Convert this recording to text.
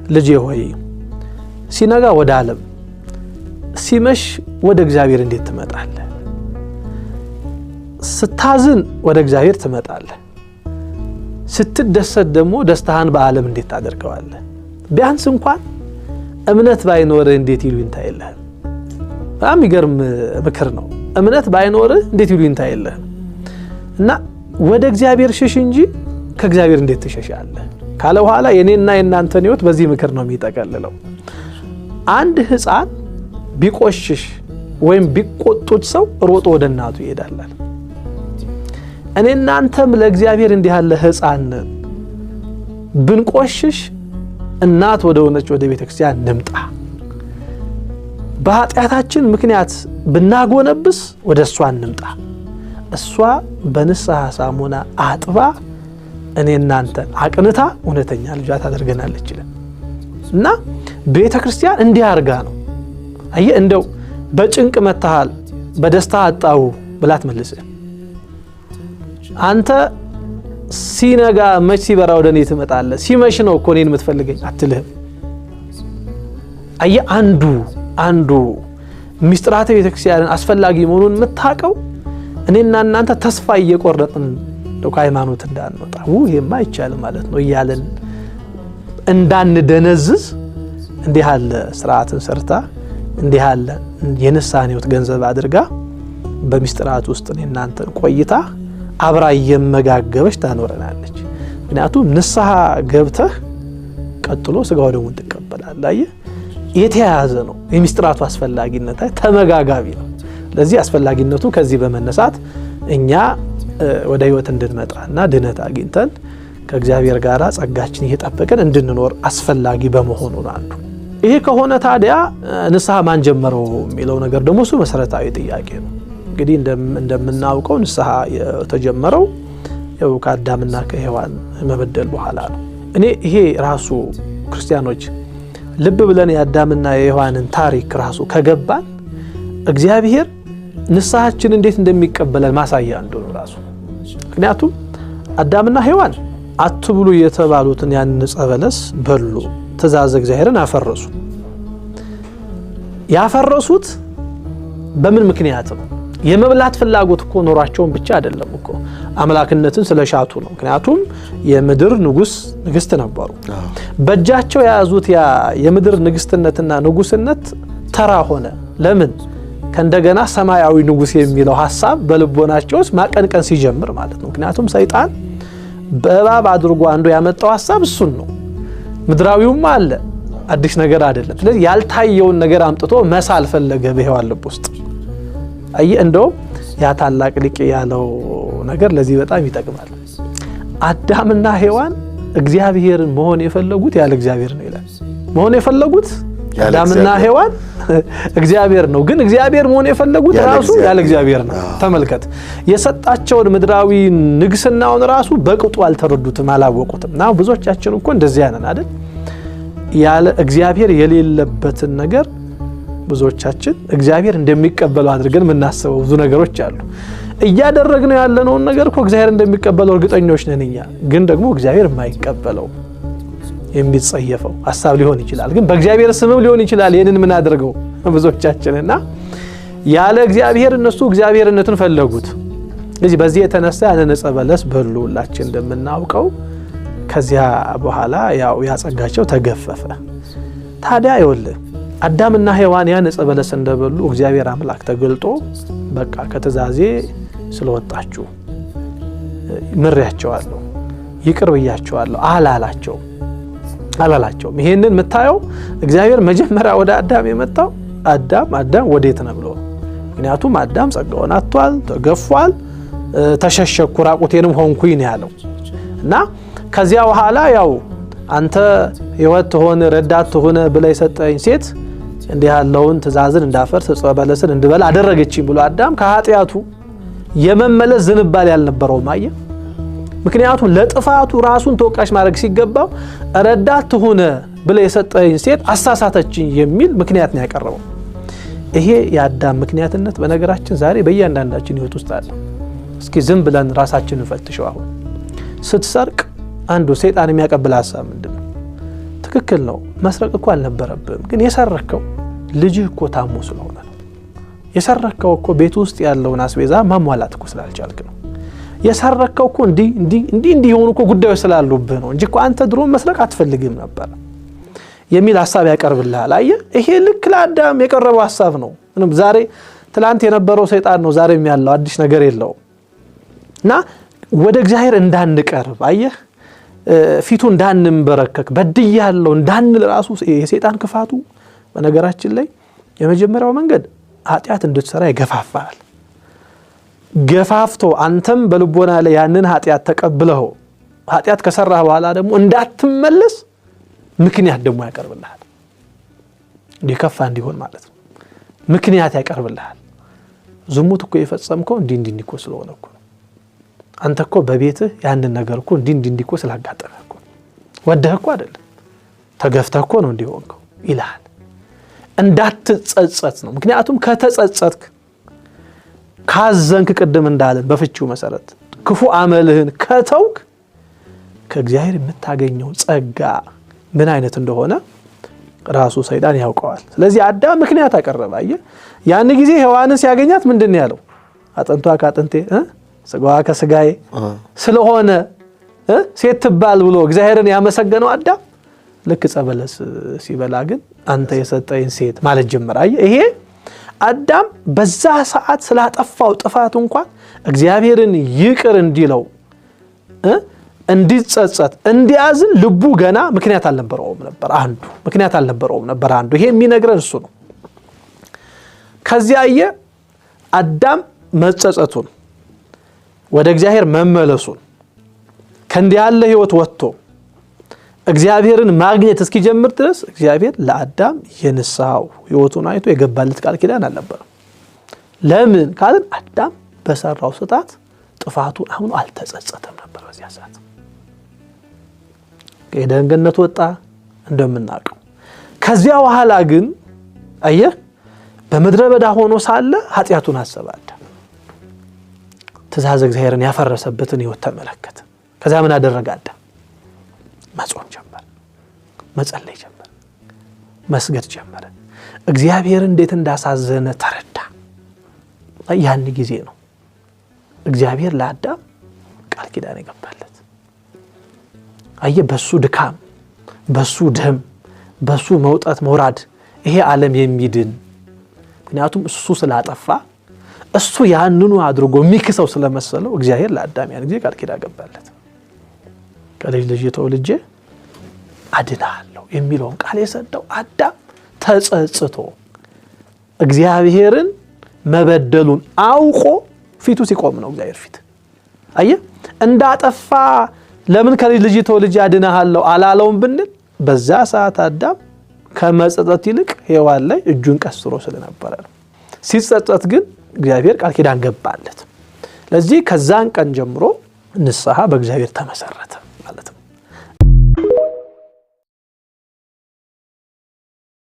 ልጄ ሆይ ሲነጋ ወደ ዓለም ሲመሽ ወደ እግዚአብሔር እንዴት ትመጣለህ? ስታዝን ወደ እግዚአብሔር ትመጣለህ። ስትደሰት ደግሞ ደስታህን በዓለም እንዴት ታደርገዋለህ? ቢያንስ እንኳን እምነት ባይኖርህ እንዴት ይሉኝታ የለህም? በጣም ይገርም ምክር ነው። እምነት ባይኖርህ እንዴት ይሉኝታ የለህም? እና ወደ እግዚአብሔር ሽሽ እንጂ ከእግዚአብሔር እንዴት ትሸሻለህ ካለ በኋላ የኔና የናንተን ህይወት በዚህ ምክር ነው የሚጠቀልለው። አንድ ህፃን ቢቆሽሽ ወይም ቢቆጡት ሰው ሮጦ ወደ እናቱ ይሄዳል። እኔና አንተም ለእግዚአብሔር እንዲህ ያለ ህፃን ብንቆሽሽ እናት ወደ ሆነች ወደ ቤተክርስቲያን ንምጣ። በኃጢአታችን ምክንያት ብናጎነብስ ወደ እሷ ንምጣ። እሷ በንስሐ ሳሙና አጥባ እኔና አንተን አቅንታ እውነተኛ ልጇ ታደርገናለች ይላል። እና ቤተክርስቲያን እንዲህ አርጋ ነው አየ እንደው በጭንቅ መታሃል በደስታ አጣው ብላት መልሰ አንተ ሲነጋ መች ሲበራ ወደኔ ትመጣለህ ሲመሽ ነው እኮ እኔን የምትፈልገኝ አትልህም። አየ አንዱ ሚስጥራተ ቤተክርስቲያንን አስፈላጊ መሆኑን የምታቀው እኔና እናንተ ተስፋ እየቆረጥን ከሃይማኖት እንዳንወጣ ይሄማ አይቻልም ማለት ነው እያለን እንዳንደነዝዝ እንዲህ ያለ ስርዓትን ሰርታ እንዲህ ያለ የንስሐን ህይወት ገንዘብ አድርጋ በሚስጥራት ውስጥ እናንተን ቆይታ አብራ የመጋገበሽ ታኖረናለች። ምክንያቱም ንስሐ ገብተህ ቀጥሎ ስጋው ደሙን ትቀበላለህ። አየ የተያያዘ ነው የሚስጥራቱ አስፈላጊነት ተመጋጋቢ ነው። ለዚህ አስፈላጊነቱ ከዚህ በመነሳት እኛ ወደ ህይወት እንድንመጣና ድነት አግኝተን ከእግዚአብሔር ጋር ጸጋችን እየጠበቀን እንድንኖር አስፈላጊ በመሆኑ ነው። ይሄ ከሆነ ታዲያ ንስሐ ማን ጀመረው የሚለው ነገር ደግሞ እሱ መሰረታዊ ጥያቄ ነው። እንግዲህ እንደምናውቀው ንስሐ የተጀመረው ያው ከአዳምና ከሔዋን መበደል በኋላ ነው። እኔ ይሄ ራሱ ክርስቲያኖች ልብ ብለን የአዳምና የሔዋንን ታሪክ ራሱ ከገባን እግዚአብሔር ንስሐችን እንዴት እንደሚቀበለን ማሳያ እንደሆነ ራሱ ምክንያቱም አዳምና ሔዋን አትብሉ የተባሉትን ያን ዕፀ በለስ በሉ፣ ትእዛዝ እግዚአብሔርን አፈረሱ። ያፈረሱት በምን ምክንያት ነው? የመብላት ፍላጎት እኮ ኖራቸውን ብቻ አይደለም እኮ አምላክነትን ስለሻቱ ነው። ምክንያቱም የምድር ንግስት ነበሩ። በእጃቸው የያዙት ያ የምድር ንግስትነትና ንጉስነት ተራ ሆነ። ለምን? ከእንደገና ሰማያዊ ንጉስ የሚለው ሐሳብ በልቦናቸው ማቀንቀን ሲጀምር ማለት ነው። ምክንያቱም ሰይጣን በእባብ አድርጎ አንዱ ያመጣው ሐሳብ እሱን ነው። ምድራዊውም አለ አዲስ ነገር አይደለም። ስለዚህ ያልታየውን ነገር አምጥቶ መሳል ፈለገ በሔዋን ልብ ውስጥ። አይ እንደው ያ ታላቅ ሊቅ ያለው ነገር ለዚህ በጣም ይጠቅማል። አዳምና ሔዋን እግዚአብሔርን መሆን የፈለጉት ያለ እግዚአብሔር ነው ይላል። መሆን የፈለጉት አዳምና ሔዋን እግዚአብሔር ነው፣ ግን እግዚአብሔር መሆን የፈለጉት ራሱ ያለ እግዚአብሔር ነው። ተመልከት፣ የሰጣቸውን ምድራዊ ንግስናውን ራሱ በቅጡ አልተረዱትም፣ አላወቁትም። እና ብዙዎቻችን እኮ እንደዚያ ነን አይደል? ያለ እግዚአብሔር የሌለበትን ነገር ብዙዎቻችን እግዚአብሔር እንደሚቀበለው አድርገን ምናስበው ብዙ ነገሮች አሉ። እያደረግነው ያለነው ነገር እኮ እግዚአብሔር እንደሚቀበለው እርግጠኞች ነን እኛ፣ ግን ደግሞ እግዚአብሔር የማይቀበለው የሚጸየፈው ሐሳብ ሊሆን ይችላል። ግን በእግዚአብሔር ስምም ሊሆን ይችላል ይሄንን ምን አድርገው ብዙዎቻችንና ያለ እግዚአብሔር እነሱ እግዚአብሔርነትን ፈለጉት። ስለዚህ በዚህ የተነሳ ያንን ዕፀ በለስ በሉላችን እንደምናውቀው ከዚያ በኋላ ያው ያጸጋቸው ተገፈፈ። ታዲያ ይወልህ አዳምና ሔዋን ያን ዕፀ በለስ እንደበሉ እግዚአብሔር አምላክ ተገልጦ በቃ ከተዛዜ ስለወጣችሁ ምሬያቸዋለሁ፣ ይቅር ብያቸዋለሁ አላላቸው። ይሄንን መታየው እግዚአብሔር መጀመሪያ ወደ አዳም የመጣው አዳም ወዴት ነው ብሎ። ምክንያቱም አዳም ጸጋውን አጥቷል፣ ተገፏል፣ ተሸሸኩ ራቁቴንም ሆንኩኝ ያለው እና ከዚያ በኋላ ያው አንተ ህይወት ሆነ ረዳት ሆነ ብለ የሰጠኝ ሴት እንዲህ ያለውን ትእዛዝን እንዳፈርስ ዕፀ በለስን እንድበላ አደረገችኝ ብሎ አዳም ከኃጢያቱ የመመለስ ዝንባሌ ያልነበረው ማየ። ምክንያቱም ለጥፋቱ ራሱን ተወቃሽ ማድረግ ሲገባው ረዳት ሆነ ብለ የሰጠኝ ሴት አሳሳተችኝ የሚል ምክንያት ነው ያቀረበው። ይሄ የአዳም ምክንያትነት በነገራችን ዛሬ በእያንዳንዳችን ህይወት ውስጥ አለ። እስኪ ዝም ብለን ራሳችንን ፈትሸው። አሁን ስትሰርቅ አንዱ ሰይጣን የሚያቀብል ሐሳብ ምንድነው? ትክክል ነው መስረቅ እኮ አልነበረብህም ግን የሰረከው ልጅህ እኮ ታሞ ስለሆነ ነው የሰረከው እኮ ቤት ውስጥ ያለውን አስቤዛ ማሟላት እኮ ስላልቻልክ ነው የሰረከው እኮ እንዲህ የሆኑ እኮ ጉዳዮች ስላሉብህ ነው እንጂ እኮ አንተ ድሮ መስረቅ አትፈልግም ነበር የሚል ሐሳብ ያቀርብልሃል አየህ ይሄ ልክ ለአዳም የቀረበው ሐሳብ ነው ምንም ዛሬ ትላንት የነበረው ሰይጣን ነው ዛሬም ያለው አዲስ ነገር የለውም እና ወደ እግዚአብሔር እንዳንቀርብ አየህ ፊቱ እንዳንንበረከክ በድያለው እንዳንል ራሱ የሰይጣን ክፋቱ በነገራችን ላይ የመጀመሪያው መንገድ ኃጢአት እንድትሰራ ይገፋፋል ገፋፍቶ አንተም በልቦና ላይ ያንን ኃጢአት ተቀብለው ኃጢአት ከሰራህ በኋላ ደግሞ እንዳትመለስ ምክንያት ደግሞ ያቀርብልሃል እንዲከፋ እንዲሆን ማለት ነው ምክንያት ያቀርብልሃል ዝሙት እኮ የፈጸምከው እንዲህ እኮ ስለሆነ እኮ አንተ እኮ በቤትህ ያንን ነገር እኮ እንዲህ እኮ ስላጋጠመህ እኮ ወደህ እኮ አይደለም ተገፍተህ እኮ ነው እንዲሆንከው ይላል እንዳትጸጸት ነው ምክንያቱም ከተጸጸትክ ካዘንክ ቅድም እንዳለን በፍቺው መሰረት ክፉ አመልህን ከተውክ ከእግዚአብሔር የምታገኘው ጸጋ ምን አይነት እንደሆነ ራሱ ሰይጣን ያውቀዋል ስለዚህ አዳም ምክንያት አቀረበ አየህ ያን ጊዜ ሔዋንን ሲያገኛት ምንድነው ያለው አጥንቷ ከአጥንቴ ስጋዋ ከስጋዬ ስለሆነ ሴት ትባል ብሎ እግዚአብሔርን ያመሰገነው አዳም ልክ ጸበለስ ሲበላ ግን አንተ የሰጠኝ ሴት ማለት ጀመረ አየህ ይሄ አዳም በዛ ሰዓት ስላጠፋው ጥፋት እንኳን እግዚአብሔርን ይቅር እንዲለው እንዲጸጸት እንዲያዝን ልቡ ገና ምክንያት አልነበረውም ነበር አንዱ ይሄ የሚነግረን እሱ ነው ከዚያ አዳም መጸጸቱን ወደ እግዚአብሔር መመለሱን ከእንዲህ ያለ ህይወት ወጥቶ እግዚአብሔርን ማግኘት እስኪጀምር ድረስ እግዚአብሔር ለአዳም የንስሐው ህይወቱን አይቶ የገባለት ቃል ኪዳን አልነበረም ለምን ካልን አዳም በሰራው ስህተት ጥፋቱን አሁን አልተጸጸተም ነበር በዚያ ሰዓት ከኤደን ገነት ወጣ እንደምናውቀው ከዚያ በኋላ ግን አየህ በመድረ በዳ ሆኖ ሳለ ኃጢያቱን አሰበ አዳም ትእዛዝ እግዚአብሔርን ያፈረሰበትን ህይወት ተመለከተ ከዛ ምን አደረገ አዳም መጾም ጀመረ መጸለይ ጀመረ መስገድ ጀመረ እግዚአብሔር እንዴት እንዳሳዘነ ተረዳ ያን ጊዜ ነው እግዚአብሔር ለአዳም ቃል ኪዳን የገባለት አየ በሱ ድካም በሱ ደም በሱ መውጣት መውራድ ይሄ ዓለም የሚድን ምክንያቱም እሱ ስላጠፋ እሱ ያንኑ አድርጎ የሚክሰው ስለመሰለው እግዚአብሔር ለአዳም ያን ጊዜ ቃል ኪዳን ገባለት ከልጅ ተወልጄ አድናለሁ የሚለውን ቃል የሰጠው አዳም ተጸጽቶ እግዚአብሔርን መበደሉን አውቆ ፊቱ ሲቆም ነው እግዚአብሔር ፊት አየ እንዳጠፋ ለምን ከልጅ ተወልጄ አድናለሁ አላለውም ብንል በዛ ሰዓት አዳም ከመጸጸት ይልቅ ሔዋን ላይ እጁን ቀስሮ ስለነበረ ነው ሲጸጸት ግን እግዚአብሔር ቃል ኪዳን ገባለት ለዚህ ከዛን ቀን ጀምሮ ንስሐ በእግዚአብሔር ተመሰረተ